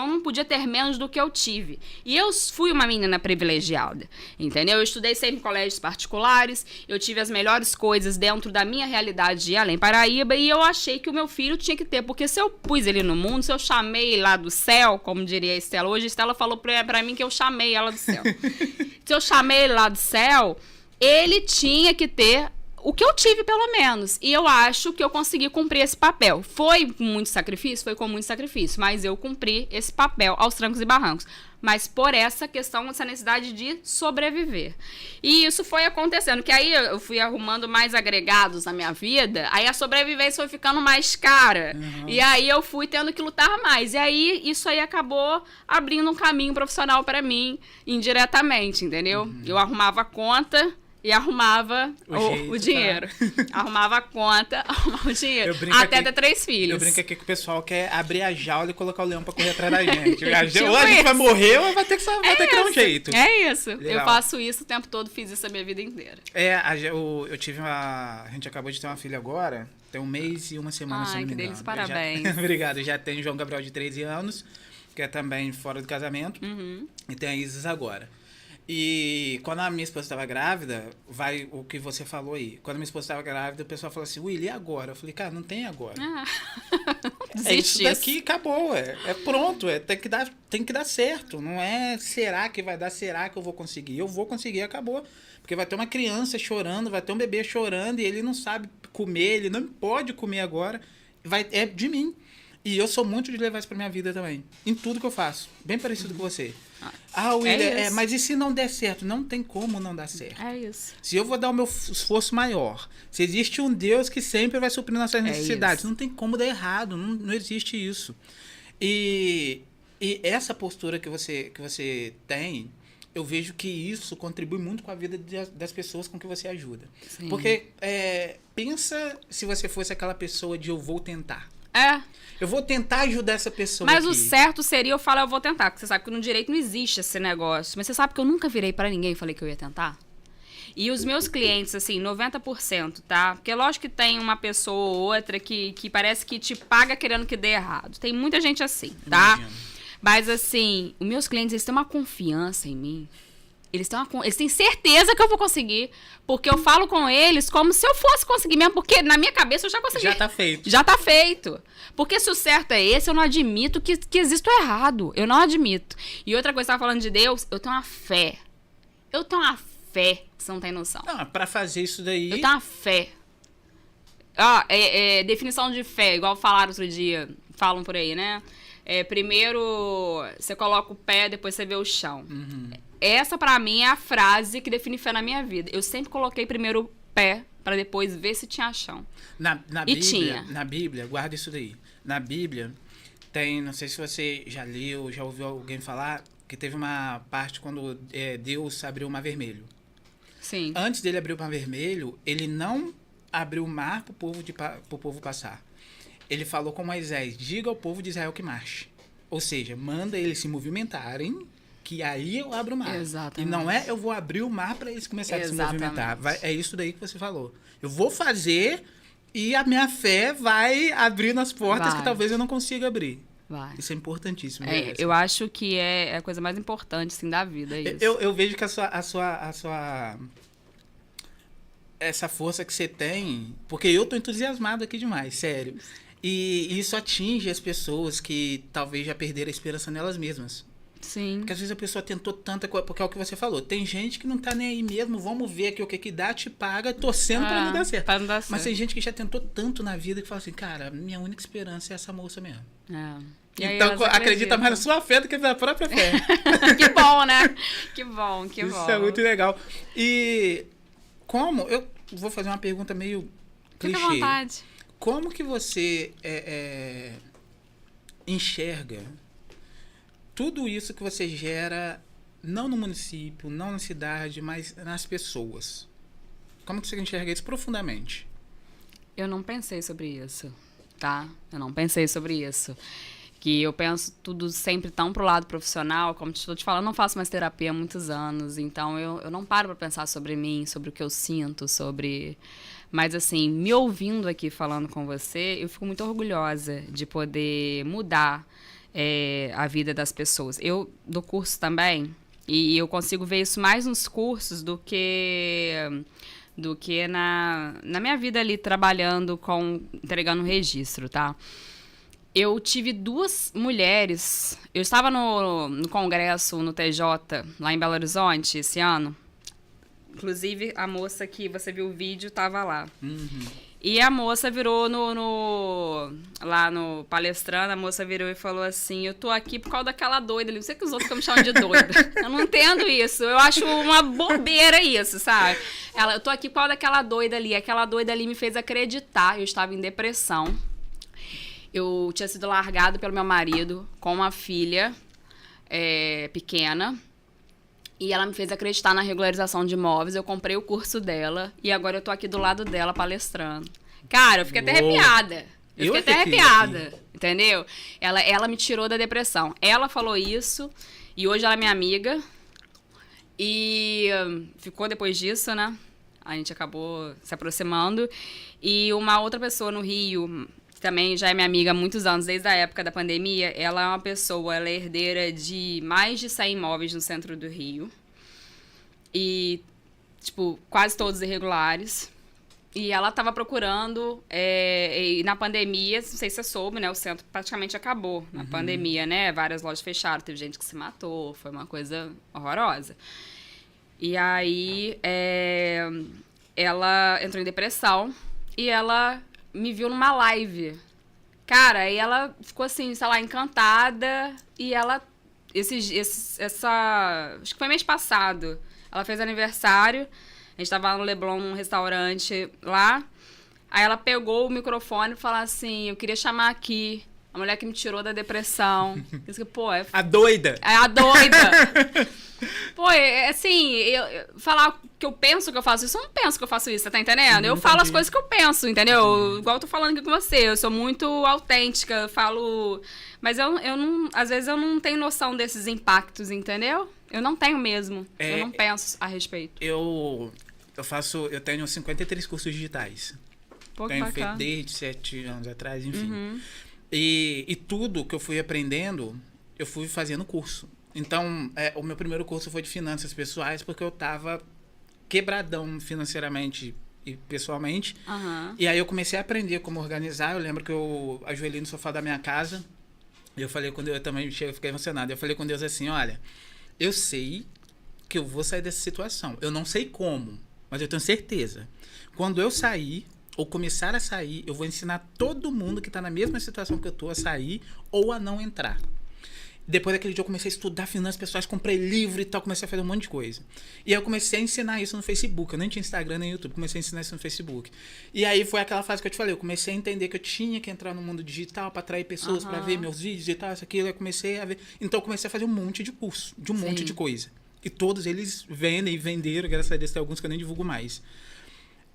não podia ter menos do que eu tive. E eu fui uma menina privilegiada, entendeu? Eu estudei sempre em colégios particulares, eu tive as melhores coisas dentro da minha realidade de Além Paraíba, e eu achei que o meu filho tinha que ter, porque se eu pus ele no mundo, se eu chamei lá do céu, como diria a Estela, hoje a Estela falou pra mim que eu chamei ela do céu. Se eu chamei ele lá do céu, ele tinha que ter o que eu tive, pelo menos. E eu acho que eu consegui cumprir esse papel. Foi com muito sacrifício? Foi com muito sacrifício. Mas eu cumpri esse papel aos trancos e barrancos. Mas por essa questão, essa necessidade de sobreviver. E isso foi acontecendo. Que aí eu fui arrumando mais agregados na minha vida. Aí a sobrevivência foi ficando mais cara. E aí eu fui tendo que lutar mais. E aí isso aí acabou abrindo um caminho profissional para mim, indiretamente, entendeu? Eu arrumava a conta e arrumava o dinheiro. Arrumava a conta, arrumava o dinheiro. Até ter 3 filhos. Eu brinco aqui que o pessoal quer abrir a jaula e colocar o leão pra correr atrás da gente. Tipo ou a gente vai morrer ou vai ter que dar um jeito. É isso. Legal. Eu faço isso o tempo todo, fiz isso a minha vida inteira. Eu tive a gente acabou de ter uma filha agora, tem 1 mês e 1 semana, se não me engano. Que delícia, parabéns. Obrigado. Já tem o João Gabriel de 13 anos, que é também fora do casamento. E tem a Isis agora. E quando a minha esposa estava grávida, vai o que você falou aí. Quando a minha esposa estava grávida, o pessoal falou assim, Willy, e agora? Eu falei, cara, não tem agora. Isso daqui, acabou. É pronto. Tem que dar certo. Não é será que vai dar, será que eu vou conseguir? Eu vou conseguir, acabou. Porque vai ter uma criança chorando, vai ter um bebê chorando e ele não sabe comer, ele não pode comer agora. É de mim. E eu sou muito de levar isso pra minha vida também. Em tudo que eu faço. Bem parecido com você. William, mas e se não der certo? Não tem como não dar certo. É isso. Se eu vou dar o meu esforço maior, se existe um Deus que sempre vai suprir nossas necessidades, não tem como dar errado, não existe isso. E essa postura que você tem, eu vejo que isso contribui muito com a vida das pessoas com que você ajuda. Sim. Porque pensa se você fosse aquela pessoa de eu vou tentar. Eu vou tentar ajudar essa pessoa. Mas aqui. O certo seria eu falar, eu vou tentar. Porque você sabe que no direito não existe esse negócio. Mas você sabe que eu nunca virei pra ninguém e falei que eu ia tentar? E os meus clientes, assim, 90%, tá? Porque lógico que tem uma pessoa ou outra que parece que te paga querendo que dê errado. Tem muita gente assim, tá? Imagina. Mas, assim, os meus clientes, eles têm uma confiança em mim. Eles têm certeza que eu vou conseguir. Porque eu falo com eles como se eu fosse conseguir mesmo. Porque na minha cabeça eu já consegui. Já tá feito. Já tá feito. Porque se o certo é esse, eu não admito que existe o errado. Eu não admito. E outra coisa, você tava falando de Deus, eu tenho uma fé. Eu tenho uma fé, você não tem noção. Não, pra fazer isso daí... Eu tenho uma fé. Definição de fé, igual falaram outro dia, falam por aí, né? Primeiro você coloca o pé, depois você vê o chão. Essa, pra mim, é a frase que define fé na minha vida. Eu sempre coloquei primeiro o pé, pra depois ver se tinha chão. Na E Bíblia, tinha. Na Bíblia, guarda isso daí. Na Bíblia, tem, não sei se você já leu, já ouviu alguém falar, que teve uma parte quando Deus abriu o Mar Vermelho. Sim. Antes dele abrir o Mar Vermelho, ele não abriu o mar pro povo passar. Ele falou com Moisés, diga ao povo de Israel que marche. Ou seja, manda eles se movimentarem, que aí eu abro o mar. Exatamente. E não eu vou abrir o mar para eles começarem a se Exatamente. movimentar. É isso daí que você falou. Eu vou fazer e a minha fé vai abrir nas portas que talvez eu não consiga abrir. Vai. Isso é importantíssimo. Eu acho que é a coisa mais importante, assim, da vida, é isso. Eu vejo que essa força que você tem, porque eu tô entusiasmado aqui demais, sério. E isso atinge as pessoas que talvez já perderam a esperança nelas mesmas. Sim. Porque às vezes a pessoa tentou tanta coisa, porque é o que você falou, tem gente que não tá nem aí mesmo, vamos ver aqui o que dá, te paga, torcendo pra não dar certo. Pra não dar certo. Mas tem gente que já tentou tanto na vida que fala assim, cara, minha única esperança é essa moça mesmo. Então acredita mais na sua fé do que na própria fé. Que bom, né? Que bom. Isso é muito legal. E como, eu vou fazer uma pergunta meio clichê. Fica à vontade. Como que você enxerga tudo isso que você gera, não no município, não na cidade, mas nas pessoas? Como que você enxerga isso profundamente? Eu não pensei sobre isso, tá? Eu não pensei sobre isso. Que eu penso tudo sempre tão pro lado profissional, como estou te falando, eu não faço mais terapia há muitos anos, então eu não paro pra pensar sobre mim, sobre o que eu sinto, sobre... Mas, assim, me ouvindo aqui falando com você, eu fico muito orgulhosa de poder mudar a vida das pessoas. Eu dou curso também, e eu consigo ver isso mais nos cursos do que na minha vida ali, trabalhando entregando um registro, tá? Eu tive 2 mulheres. Eu estava no congresso, no TJ, lá em Belo Horizonte, esse ano. Inclusive, a moça que você viu o vídeo estava lá. E a moça virou lá no palestrando, a moça virou e falou assim, eu tô aqui por causa daquela doida ali. Não sei que os outros ficam me chamando de doida. Eu não entendo isso. Eu acho uma bobeira isso, sabe? Eu tô aqui por causa daquela doida ali. Aquela doida ali me fez acreditar. Eu estava em depressão. Eu tinha sido largado pelo meu marido com uma filha pequena. E ela me fez acreditar na regularização de imóveis. Eu comprei o curso dela. E agora eu tô aqui do lado dela palestrando. Cara, eu fiquei até arrepiada. Eu fiquei até arrepiada. Entendeu? Ela me tirou da depressão. Ela falou isso. E hoje ela é minha amiga. E ficou depois disso, né? A gente acabou se aproximando. E uma outra pessoa no Rio... também já é minha amiga há muitos anos, desde a época da pandemia. Ela é uma pessoa, ela é herdeira de mais de 100 imóveis no centro do Rio. E, tipo, quase todos irregulares. E ela estava procurando, e na pandemia, não sei se você soube, né? O centro praticamente acabou na pandemia, né? Várias lojas fecharam, teve gente que se matou, foi uma coisa horrorosa. E aí, ela entrou em depressão e ela... me viu numa live. Cara, aí ela ficou assim, sei lá, encantada. E ela... acho que foi mês passado. Ela fez aniversário. A gente tava no Leblon, num restaurante lá. Aí ela pegou o microfone e falou assim, eu queria chamar aqui a mulher que me tirou da depressão. Isso que, pô, a doida! É a doida! Pô, assim, falar que eu penso que eu faço isso, eu não penso que eu faço isso, você tá entendendo? Eu falo as coisas que eu penso, entendeu? Igual eu tô falando aqui com você, eu sou muito autêntica, eu falo... Mas eu não, às vezes eu não tenho noção desses impactos, entendeu? Eu não tenho mesmo, eu não penso a respeito. Eu tenho 53 cursos digitais. Pô, que tenho feito bacana. desde 7 anos atrás, enfim. E tudo que eu fui aprendendo, eu fui fazendo curso. Então, o meu primeiro curso foi de finanças pessoais, porque eu tava quebradão financeiramente e pessoalmente. Aham. E aí eu comecei a aprender como organizar. Eu lembro que eu ajoelhei no sofá da minha casa e eu falei com Deus, eu também fiquei emocionado. Eu falei com Deus assim, olha, eu sei que eu vou sair dessa situação. Eu não sei como, mas eu tenho certeza. Quando eu sair, ou começar a sair, eu vou ensinar todo mundo que está na mesma situação que eu tô a sair ou a não entrar. Depois daquele dia eu comecei a estudar finanças pessoais, comprei livro e tal, comecei a fazer um monte de coisa. E aí eu comecei a ensinar isso no Facebook. Eu nem tinha Instagram nem YouTube, comecei a ensinar isso no Facebook. E aí foi aquela fase que eu te falei, eu comecei a entender que eu tinha que entrar no mundo digital para atrair pessoas, para ver meus vídeos e tal, isso, aquilo. Eu comecei a ver. Então eu comecei a fazer um monte de curso, de um monte de coisa. E todos eles vendem e venderam, graças a Deus tem alguns que eu nem divulgo mais.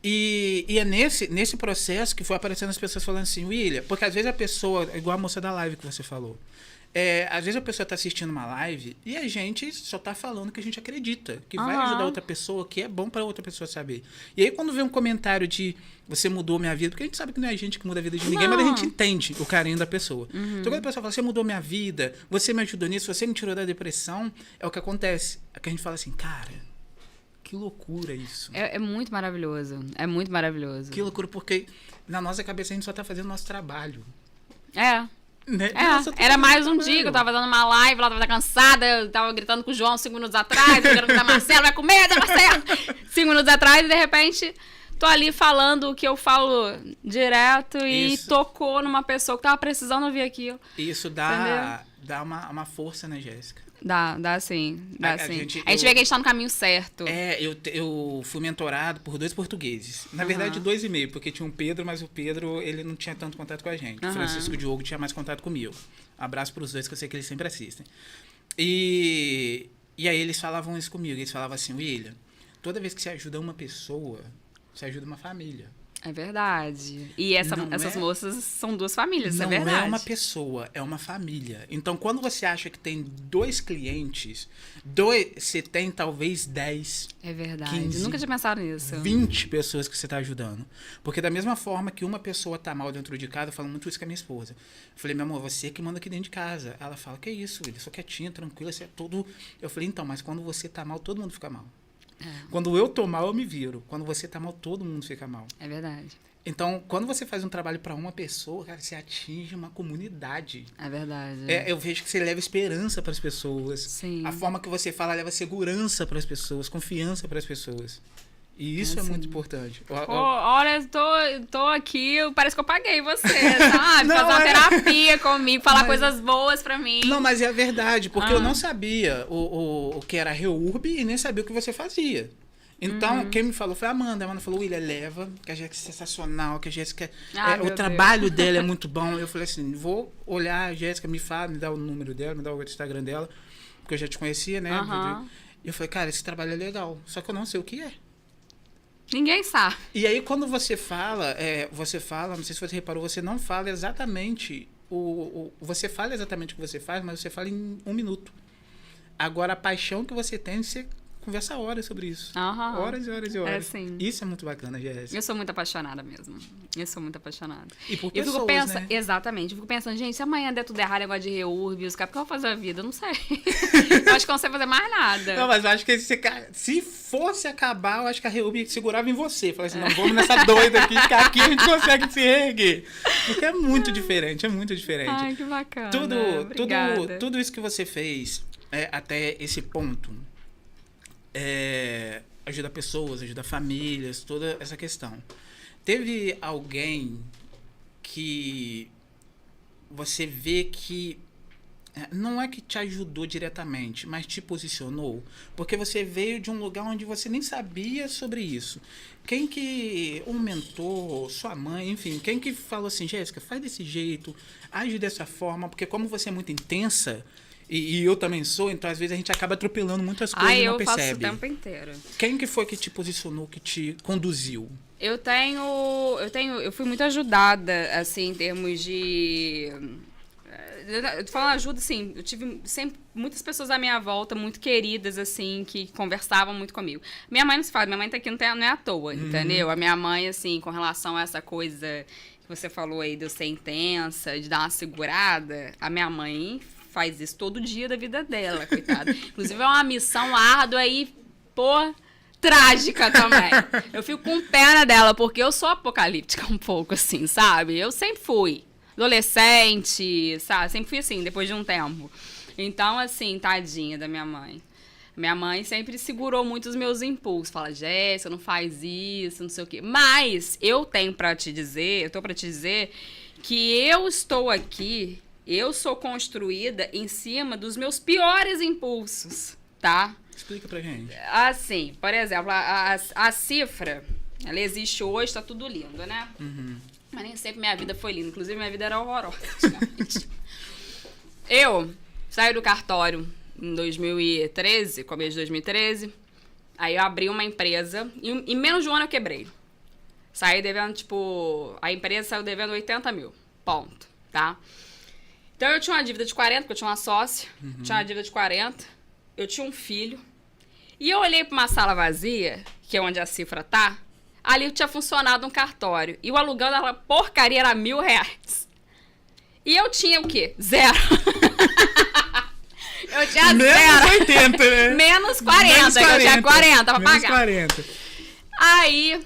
E é nesse processo que foi aparecendo as pessoas falando assim, William, porque às vezes a pessoa, igual a moça da live que você falou, às vezes a pessoa está assistindo uma live e a gente só está falando que a gente acredita, que vai ajudar outra pessoa, que é bom para outra pessoa saber. E aí quando vem um comentário de você mudou minha vida, porque a gente sabe que não é a gente que muda a vida de ninguém, mas a gente entende o carinho da pessoa. Então quando a pessoa fala, você mudou minha vida, você me ajudou nisso, você me tirou da depressão, é o que acontece. É que a gente fala assim, cara, que loucura isso. É muito maravilhoso. É muito maravilhoso. Que loucura, porque na nossa cabeça a gente só tá fazendo nosso trabalho. Né? Era mais um dia que eu tava dando uma live, ela tava cansada, eu tava gritando com o João 5 minutos atrás, gritando com o Marcelo, vai comer, Marcelo! 5 minutos atrás, e de repente tô ali falando o que eu falo direto e tocou numa pessoa que tava precisando ouvir aquilo. Isso dá uma força, né, Jéssica? Dá sim. A gente vê que a gente tá no caminho certo. Eu fui mentorado por 2 portugueses. Na verdade, 2,5, porque tinha um Pedro, mas o Pedro, ele não tinha tanto contato com a gente. Francisco Diogo tinha mais contato comigo. Abraço pros 2, que eu sei que eles sempre assistem. E aí eles falavam isso comigo. Eles falavam assim, William, toda vez que você ajuda uma pessoa, você ajuda uma família. É verdade. E essas moças são 2 famílias, é verdade. Não é uma pessoa, é uma família. Então, quando você acha que tem 2 clientes, você tem talvez 10, é verdade. 15, Eu nunca tinha pensado nisso. 20 pessoas que você está ajudando. Porque da mesma forma que uma pessoa tá mal dentro de casa, eu falo muito isso com a minha esposa. Eu falei, meu amor, você que manda aqui dentro de casa. Ela fala, que isso, ele só quietinha, tranquila, você é todo... Eu falei, então, mas quando você tá mal, todo mundo fica mal. Quando eu tô mal, eu me viro. Quando você tá mal, todo mundo fica mal. É verdade. Então, quando você faz um trabalho para uma pessoa, cara, você atinge uma comunidade. É verdade. Eu vejo que você leva esperança para as pessoas. Sim. A forma que você fala leva segurança para as pessoas, confiança para as pessoas. E isso é muito importante. Olha, tô aqui, parece que eu paguei você, sabe? Fazer uma terapia comigo, falar coisas boas pra mim. Não, mas é a verdade, porque eu não sabia o que era REURB e nem sabia o que você fazia. Então, quem me falou foi a Amanda. A Amanda falou, William, leva, que a Jéssica é sensacional, que a Jéssica... o trabalho dela é muito bom. Eu falei assim, vou olhar a Jéssica, me dá o número dela, me dá o Instagram dela, porque eu já te conhecia, né? E eu falei, cara, esse trabalho é legal, só que eu não sei o que é. Ninguém sabe. E aí, quando você fala, não sei se você reparou, você não fala exatamente você fala exatamente o que você faz, mas você fala em 1 minuto. Agora, a paixão que você tem, você conversa horas sobre isso. Horas e horas e horas. Sim. Isso é muito bacana, Jéssica. Eu sou muito apaixonada mesmo. Eu sou muito apaixonada. E por pessoas, né? Exatamente. Eu fico pensando, gente, se amanhã der tudo errado, negócio de REURB, os caras, o que eu vou fazer a vida? Eu não sei. Eu acho que eu não sei fazer mais nada. Não, mas eu acho que se fosse acabar, eu acho que a REURB segurava em você. Falei assim, não, vamos nessa doida aqui, que aqui a gente consegue se erguer. Porque é muito diferente, é muito diferente. Ai, que bacana. Tudo isso que você fez até esse ponto... ajuda pessoas, ajuda famílias, toda essa questão. Teve alguém que você vê que não é que te ajudou diretamente, mas te posicionou? Porque você veio de um lugar onde você nem sabia sobre isso. Quem que... Um mentor, sua mãe, enfim, quem que falou assim, Jéssica, faz desse jeito, age dessa forma, porque como você é muito intensa... E eu também sou, então às vezes a gente acaba atropelando muitas coisas e não percebe. Eu faço o tempo inteiro. Quem que foi que te posicionou, que te conduziu? Eu fui muito ajudada, assim, em termos de... Eu tô falando ajuda, assim, eu tive sempre muitas pessoas à minha volta, muito queridas, assim, que conversavam muito comigo. Minha mãe não se fala, minha mãe tá aqui não é à toa, entendeu? A minha mãe, assim, com relação a essa coisa que você falou aí de eu ser intensa, de dar uma segurada, a minha mãe... faz isso todo dia da vida dela, coitada. Inclusive, é uma missão árdua e, pô, trágica também. Eu fico com pena dela, porque eu sou apocalíptica um pouco, assim, sabe? Eu sempre fui adolescente, sabe? Sempre fui assim, depois de um tempo. Então, assim, tadinha da minha mãe. Minha mãe sempre segurou muito os meus impulsos. Fala, Jéssica, não faz isso, não sei o quê. Mas eu tô pra te dizer que eu estou aqui, eu sou construída em cima dos meus piores impulsos, tá? Explica pra gente. Assim, por exemplo, a cifra, ela existe hoje, tá tudo lindo, né? Uhum. Mas nem sempre minha vida foi linda. Inclusive, minha vida era horrorosa, antigamente. Eu saí do cartório em 2013, começo de 2013. Aí eu abri uma empresa e em menos de um ano eu quebrei. Saí devendo, tipo... A empresa saiu devendo 80 mil. Ponto, tá? Então eu tinha uma dívida de 40, porque eu tinha uma sócia. Uhum. Tinha uma dívida de 40. Eu tinha um filho. E eu olhei pra uma sala vazia, que é onde a cifra tá. Ali tinha funcionado um cartório. E o aluguel da porcaria era R$1.000. E eu tinha o quê? Zero. Eu tinha menos zero. 80, né? Menos 40. Menos 40. Eu tinha 40 pra menos pagar. 40. Aí,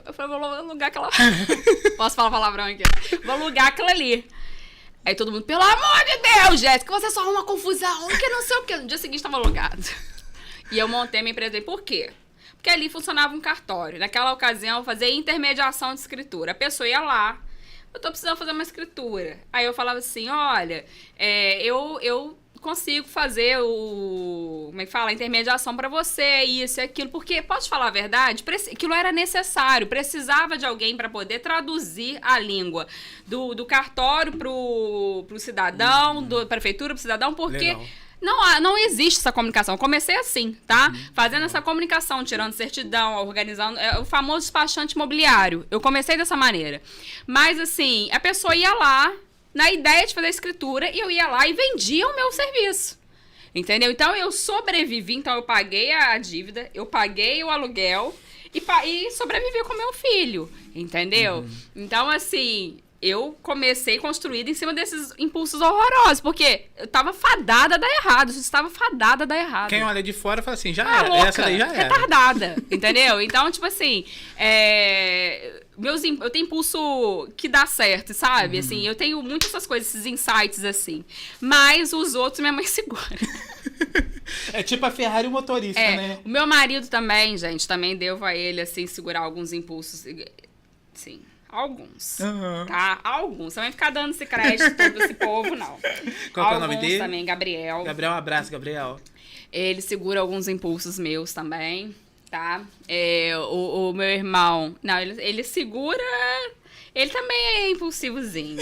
eu falei, vou alugar aquela... Posso falar palavrão aqui? Vou alugar aquela ali. Aí todo mundo, pelo amor de Deus, Jéssica, você só arruma confusão, que não sei o quê. No dia seguinte tava alugado. E eu montei minha empresa. Por quê? Porque ali funcionava um cartório. Naquela ocasião, eu fazia intermediação de escritura. A pessoa ia lá, eu tô precisando fazer uma escritura. Aí eu falava assim, olha, eu consigo fazer como é que fala? A intermediação pra você, isso e aquilo. Porque, posso te falar a verdade? Aquilo era necessário. Precisava de alguém pra poder traduzir a língua do cartório pro cidadão, da prefeitura pro cidadão, porque... Legal. Não existe essa comunicação. Eu comecei assim, tá? Fazendo essa comunicação, tirando certidão, organizando... o famoso despachante imobiliário. Eu comecei dessa maneira. Mas, assim, a pessoa ia lá, na ideia de fazer a escritura, e eu ia lá e vendia o meu serviço. Entendeu? Então, eu sobrevivi. Então, eu paguei a dívida, eu paguei o aluguel e sobrevivi com meu filho. Entendeu? Então, assim... Eu comecei construída em cima desses impulsos horrorosos, porque eu tava fadada a dar errado, eu estava fadada a dar errado. Quem olha de fora fala assim, já era, louca, essa daí já era. retardada, entendeu? Então, tipo assim, eu tenho impulso que dá certo, sabe? Assim, eu tenho muitas essas coisas, esses insights, assim. Mas os outros, minha mãe segura. É tipo a Ferrari e o motorista, né? O meu marido também, gente, também devo a ele, assim, segurar alguns impulsos, sim. Alguns, tá? Alguns. Você vai ficar dando esse crédito todo esse povo, não. Qual é o nome dele? Também, Gabriel. Gabriel, um abraço, Gabriel. Ele segura alguns impulsos meus também, tá? O meu irmão, não, ele segura... Ele também é impulsivozinho.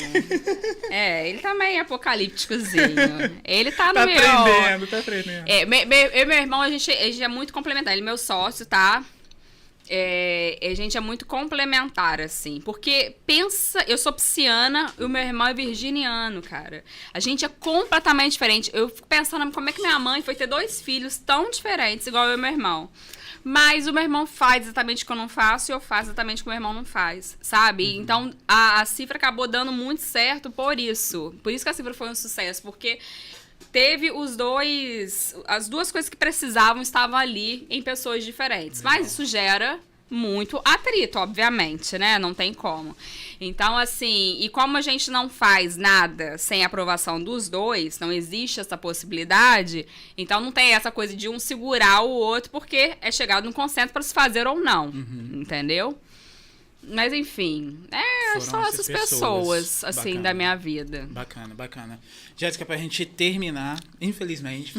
Ele também é apocalípticozinho. Ele tá no meu... Tá aprendendo. Eu e meu irmão, a gente é muito complementar. Ele é meu sócio, tá? A gente é muito complementar, assim. Porque pensa, eu sou pisciana e o meu irmão é virginiano, cara. A gente é completamente diferente. Eu fico pensando como é que minha mãe foi ter 2 filhos tão diferentes, igual eu e meu irmão. Mas o meu irmão faz exatamente o que eu não faço e eu faço exatamente o que o meu irmão não faz, sabe? Então, a cifra acabou dando muito certo por isso. Por isso que a cifra foi um sucesso, porque... Teve as duas coisas que precisavam estavam ali em pessoas diferentes. Legal. Mas isso gera muito atrito, obviamente, né? Não tem como. Então, assim, e como a gente não faz nada sem a aprovação dos dois, não existe essa possibilidade, então não tem essa coisa de um segurar o outro, porque é chegado num consenso para se fazer ou não, entendeu? Mas, enfim, são essas pessoas assim, bacana, da minha vida. Bacana, bacana. Jéssica, pra gente terminar, infelizmente,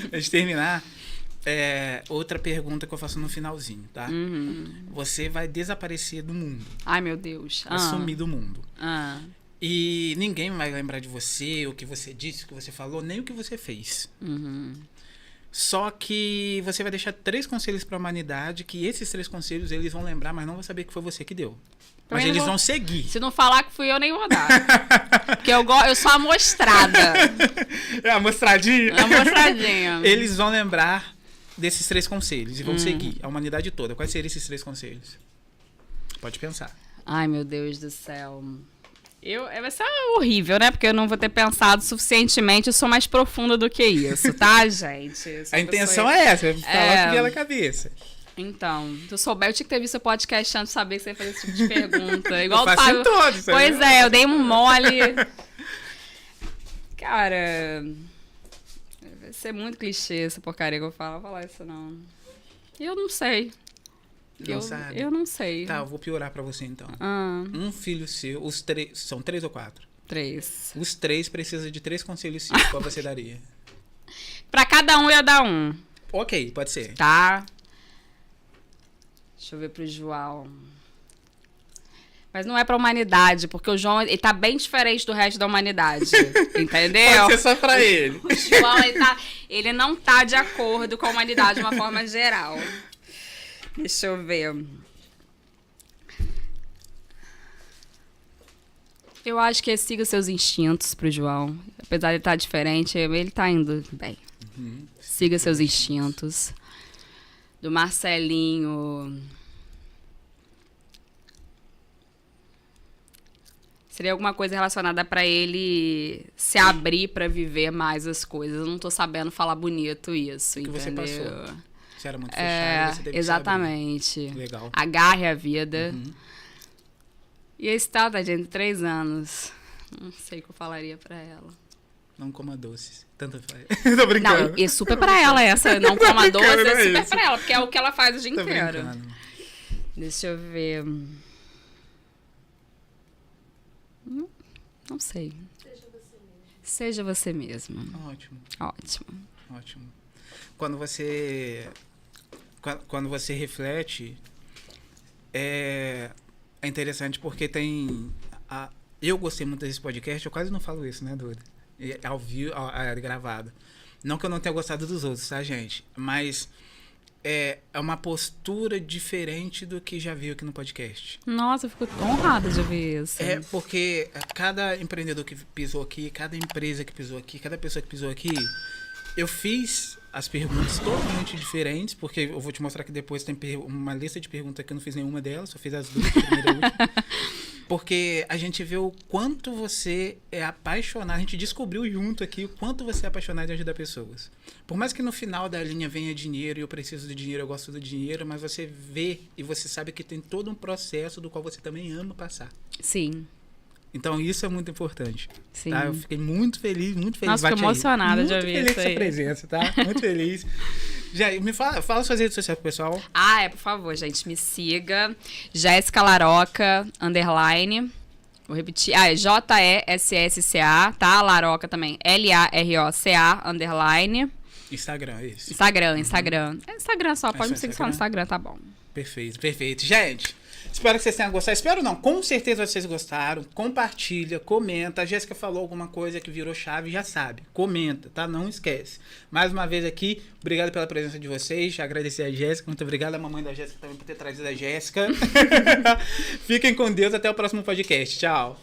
pra gente terminar, outra pergunta que eu faço no finalzinho, tá? Você vai desaparecer do mundo. Ai, meu Deus. Vai sumir do mundo. E ninguém vai lembrar de você, o que você disse, o que você falou, nem o que você fez. Só que você vai deixar 3 conselhos para a humanidade, que esses 3 conselhos eles vão lembrar, mas não vão saber que foi você que deu. Mas eles vão seguir. Se não falar que fui eu, nem vou dar. Porque eu sou amostrada. É amostradinha? Amostradinha. Eles vão lembrar desses 3 conselhos e vão seguir a humanidade toda. Quais seriam esses 3 conselhos? Pode pensar. Ai, meu Deus do céu. Vai ser horrível, né? Porque eu não vou ter pensado suficientemente, eu sou mais profunda do que isso, tá, gente? A intenção é essa, falar o que vier na cabeça. Então, se eu souber, eu tinha que ter visto o podcast antes de saber que você ia fazer esse tipo de pergunta. Igual eu faço em todos, pois é, eu dei um mole. Cara, vai ser muito clichê essa porcaria que eu falo. Não vou falar isso, não. Eu não sei. Não sabe? Eu não sei. Tá, eu vou piorar pra você, então. Um filho seu, os 3... São 3 ou 4? 3. Os 3 precisam de 3 conselhos seus. Qual você daria? Pra cada um, eu ia dar um. Ok, pode ser. Tá. Deixa eu ver pro João. Mas não é pra humanidade, porque o João, ele tá bem diferente do resto da humanidade. Entendeu? Pode ser só pra ele. O João, ele não tá de acordo com a humanidade de uma forma geral. Deixa eu ver. Eu acho que siga seus instintos pro João. Apesar de ele estar diferente, ele tá indo bem. Siga seus instintos. Do Marcelinho. Seria alguma coisa relacionada pra ele se abrir pra viver mais as coisas. Eu não tô sabendo falar bonito isso, que entendeu? Você passou. Você era muito fechada, você teve exatamente. que saber. Legal. Agarre a vida. E esse tal, tadinha, de 3 anos. Não sei o que eu falaria pra ela. Não coma doces. Tanto faz. Tô brincando. Não, e super pra ela essa. Não coma doce, é super pra ela. Porque é o que ela faz o dia inteiro. Brincando. Deixa eu ver. Não sei. Seja você mesma. Ótimo. Ótimo. Quando você reflete, é interessante porque eu gostei muito desse podcast, eu quase não falo isso, né, Duda? Ao vivo, gravado. Não que eu não tenha gostado dos outros, tá, gente? Mas é uma postura diferente do que já viu aqui no podcast. Nossa, eu fico honrada de ouvir isso. É porque cada empreendedor que pisou aqui, cada empresa que pisou aqui, cada pessoa que pisou aqui, eu fiz as perguntas totalmente diferentes, porque eu vou te mostrar que depois tem uma lista de perguntas que eu não fiz nenhuma delas, só fiz as duas, a primeira e a última. Porque a gente vê o quanto você é apaixonado, a gente descobriu junto aqui o quanto você é apaixonado em ajudar pessoas. Por mais que no final da linha venha dinheiro, e eu preciso do dinheiro, eu gosto do dinheiro, mas você vê e você sabe que tem todo um processo do qual você também ama passar. Sim. Então isso é muito importante. Sim. Tá? Eu fiquei muito feliz. Nossa, fico emocionada de ouvir isso aí. Muito feliz com essa presença, tá? Muito feliz. Já, me fala suas redes sociais pro pessoal. Por favor, gente, me siga. Jéssica Laroca, _. Vou repetir. JESSCA, tá? Laroca também. LAROCA, _. Instagram, é isso. Instagram. Instagram só, pode me seguir só no Instagram, tá bom. Perfeito. Gente, espero que vocês tenham gostado. Espero não, com certeza vocês gostaram. Compartilha, comenta. A Jéssica falou alguma coisa que virou chave, já sabe. Comenta, tá? Não esquece. Mais uma vez aqui, obrigado pela presença de vocês. Agradecer a Jéssica. Muito obrigado a mamãe da Jéssica também por ter trazido a Jéssica. Fiquem com Deus. Até o próximo podcast. Tchau.